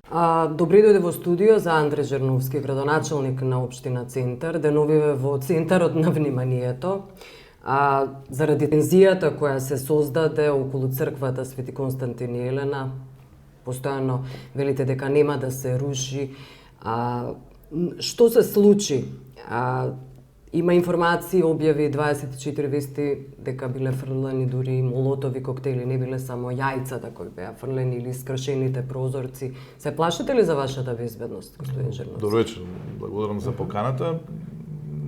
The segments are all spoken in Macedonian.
Добри дојде во студио за Андре Жерновски, градоначалник на општина Центар. Деновиве во центарот на вниманието. Заради тензијата која се создаде околу црквата Свети Константин и Елена, постојано велите дека нема да се руши. Што се случи? Има информации, објави 24 вести дека биле фрлани дури молотови коктели, не биле само јајцата кои беа фрлени или скршените прозорци. Се плашите ли за вашата безбедност, господин Жерновски? Добро вечер, благодарам за поканата.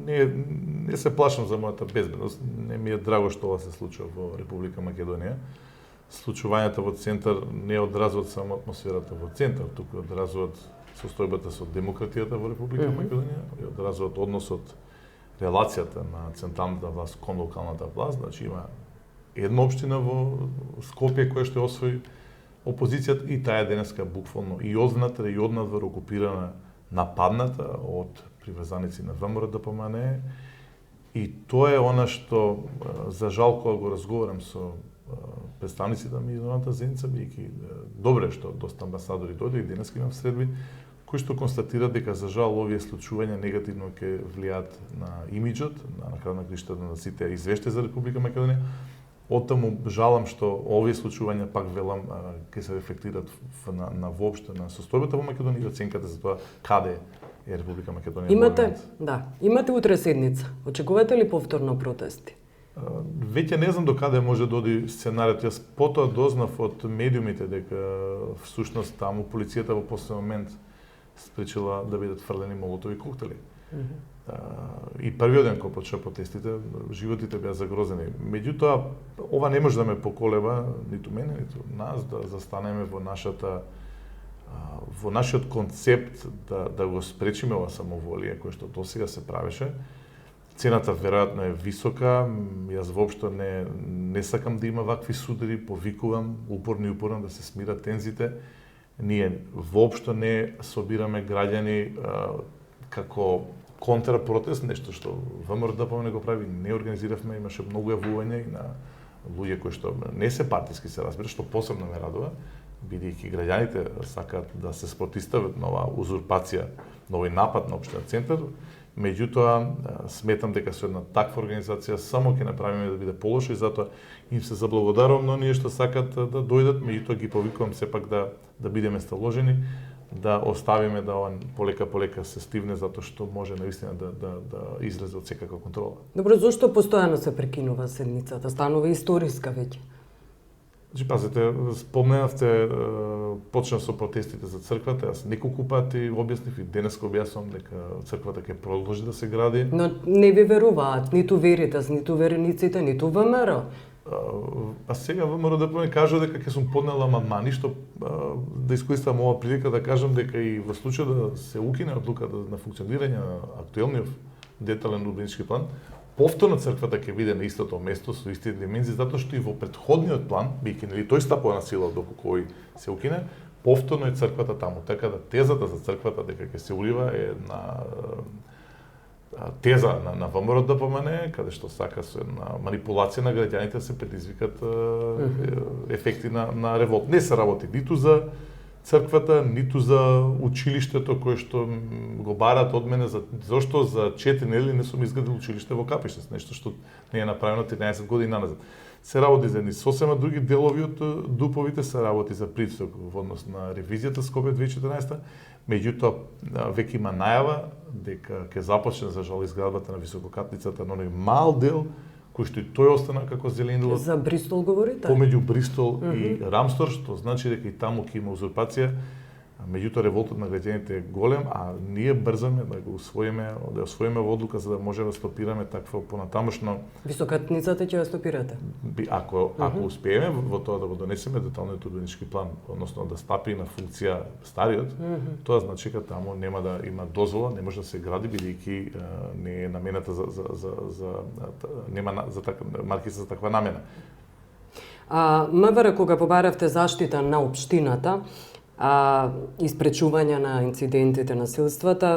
Не се плашам за мојата безбедност. Не ми е драго што ова се случува во Република Македонија. Случувањата во Центар не одразуваат само атмосферата во Центар, туку одразуваат состојбата со демократијата во Република Македонија и одразуваат односот, релацијата на централната власт кон локалната власт. Значи има една општина во Скопје која што освои опозицијата и таа е денеска буквално и одвнатре и однадвор окупирана, нападната од приврзаници на ВМРО-ДПМН. И тоа е она што, за жал, кога го разговарам со представниците на меѓународната заедница, бидејќи добре што доста амбасадори дојде и денеска имам средби, кои што констатираат дека за жал овие случувања негативно ќе влијаат на имиџот, на крај на крајштата на сите извештаи за Република Македонија. Оттаму жалам што овие случувања, пак велам, ќе се рефлектираат на воопшто на состојбата во Македонија и оценката за тоа каде е Република Македонија. Имате утре седница. Очекувате ли повторно протести? Веќе не знам до каде може да оди сценариот. Јас потоа дознав од медиумите дека всушност таму полицијата во последен момент спречила да бидат фрлени молотови коктели. И првиот ден кога почна протестите, животите беа загрозени. Меѓутоа, ова не може да ме поколеба, ниту мене, ниту нас, да застанеме во нашиот концепт да го спречиме ова самоволие кој што досега се правеше. Цената веројатно е висока, јас воопшто не сакам да има вакви судари, повикувам упорно да се смират тензите. Ние воопшто не собираме граѓани како контрапротест, нешто што ВМРО-ДПМН го прави, не организиравме, имаше многу јавувања и на луѓе кои што не се партиски, се разбира, што посебно ме радува, бидејќи граѓаните сакаат да се спротивстават на оваа узурпација, на овој напад на општина Центар. Меѓутоа, сметам дека со една таква организација само ќе направиме да биде полошо и затоа им се заблагодарувам на оние што сакат да дојдат, меѓутоа ги повикувам сепак да бидеме сталожени, да оставиме да ова полека се стивне, затоа што може наистина да излезе од секаква контрола. Добро, зошто постојано се прекинува седницата? Станува историска веќе. Значи, пазите, спомнавте, почна со протестите за црквата, јас неколку пати објаснив и денеска објаснувам дека црквата ќе продолжи да се гради. Но не ви веруваат ниту Веритас, ниту верениците, ниту ВМРО. Сега ВМРО-ДПМН кажа дека ќе сум поднела амандмани, што да искористам ова прилика да кажам дека и во случај да се укине одлуката на функционирање на актуелниот детален урбанистички план, повторно црквата ќе биде на истото место со истите димензии, затоа што и во претходниот план, бидејќи тој стапува на сила доколку кој се укине, повторно е црквата таму. Така да тезата за црквата дека ќе се урива е на теза на ВМРО-ДПМН, каде што сака со една манипулација на граѓаните се предизвикат ефекти на револт. Не се работи ниту за црквата, ниту за училиштето кое што го барат од мене, зашто за 4 недели не сум изградил училиште во Капиште, нешто што не е направено 13 години назад. Се работи за едни сосема други делови од дуповите, се работи за притисок во однос на ревизијата Скопје 2014, меѓутоа веќе има најава дека ќе започне за жал изградбата на висококатницата на оној мал дел кој што и тој остана како зеленило. За Бристол говорите? Помеѓу Бристол и Рамстор, што значи дека и таму ќе има узурпација. Меѓутоа револтот на граѓаните е голем, а ние брзаме да го освоиме во одлука за да може да стопираме такво понатамошно. Високатницата ќе ја стопирате? Ако успееме во тоа да го донесеме деталниот урбанистички план, односно да стапи на функција стариот, тоа значи дека таму нема да има дозвола, не може да се гради бидејќи не е намената нема за маркица за таква намена. МВР кога побаравте заштита на општината, испречување на инцидентите, насилствата,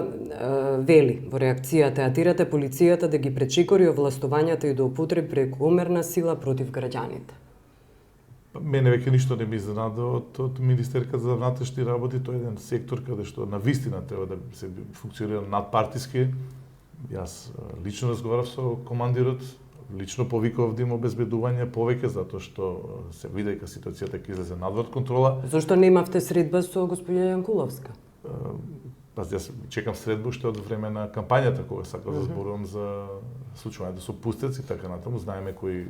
вели во реакцијата атирате полицијата да ги пречекори овластувањата и да употреби прекомерна сила против граѓаните. Мене веќе ништо не ми изненада од Министерката за внатрешни работи, тој е еден сектор каде што на вистина треба да се функционира надпартиски. Јас лично разговарав со командирот, лично повикував да има обезбедување повеќе затоа што се видејќи ситуацијата ќе излезе надвор контрола. Зошто не имавте средба со господја Јанкуловска? Јас чекам средба уште од време на кампањата кога сакав да зборувам за случувањето со Пустец и така натаму. Знаеме кои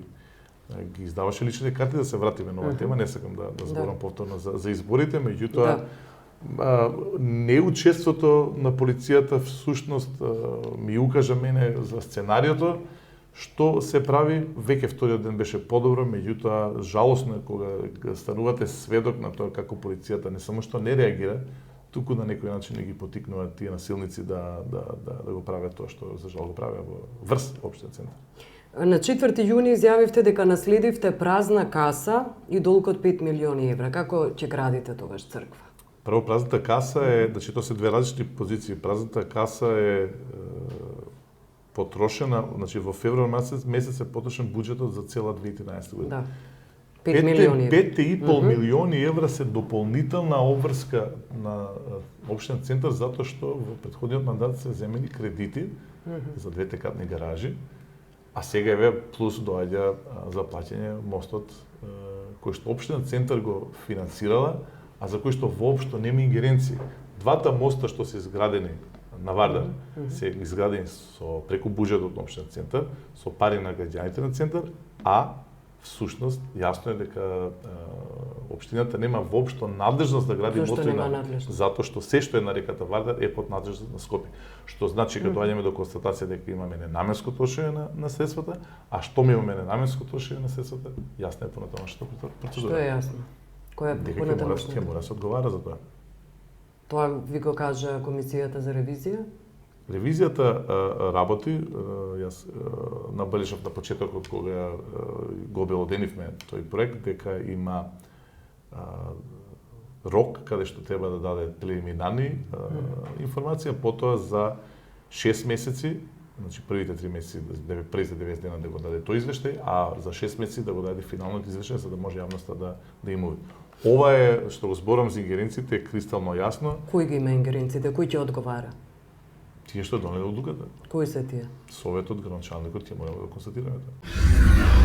ги издаваше личните карти, да се вратиме на оваа тема, не сакам да зборам повторно за изборите, меѓутоа неучеството на полицијата всушност ми укажа мене за сценариото што се прави. Веќе вториот ден беше подобро, меѓутоа жалосно е кога станувате сведок на тоа како полицијата не само што не реагира, туку на некој начин ги потикнуваат тие насилници да го прават тоа што за жал го правеа во Врс, општен центар. На 4 јуни изјавивте дека наследивте празна каса и долг од 5 милиони евра. Како ќе градите тогаш црква? Прво, празната каса е, тоа се две различни позиции. Празната каса е потрошена, во февруар месец е потрошен буџетот за цела 2013 година. Да. 5 милиони евра. 5,5 милиони евра се дополнителна обврска на општен центар затоа што во претходниот мандат се земени кредити за двете катни гаражи. А сега еве плюс доаѓа за плаќање мостот кој што општен центар го финансирала, а за кој што воопшто нема ингеренција. Двата моста што се изградени на Вардар се изградени со преку буџетот на општен центар, со пари на граѓаните на центар, а всушност јасно е дека општината нема воопшто надлежност да гради мостови затоа што се што е на реката Вардар е под надлежност на Скопје. Што значи кога доаѓаме до констатација дека имаме ненаменско трошење на средствата, а што ми имаме ненаменско трошење на средствата, јасна е понатамошната процедура. Што е јасно? Која е понатамошната? Ќе мора да се одговара за тоа. Тоа ви го кажа Комисијата за ревизија? Ревизијата работи, јас набележав на почетокот кога го обелоденивме тој проект, дека има рок каде што треба да даде прелиминарни информација, потоа за 6 месеци, значи првите 3 месеци, првите 90 дена да го даде тој извештај, а за 6 месеци да го даде финалниот извештај за да може јавноста да има уvid. Ова е што го зборам за ингеренциите е кристално јасно. Кој ги има ингеренциите? Кој ќе одговара? Тие што донеле одлуката. Кои се тие? Советот, градоначалникот ќе мора да констатираме тоа.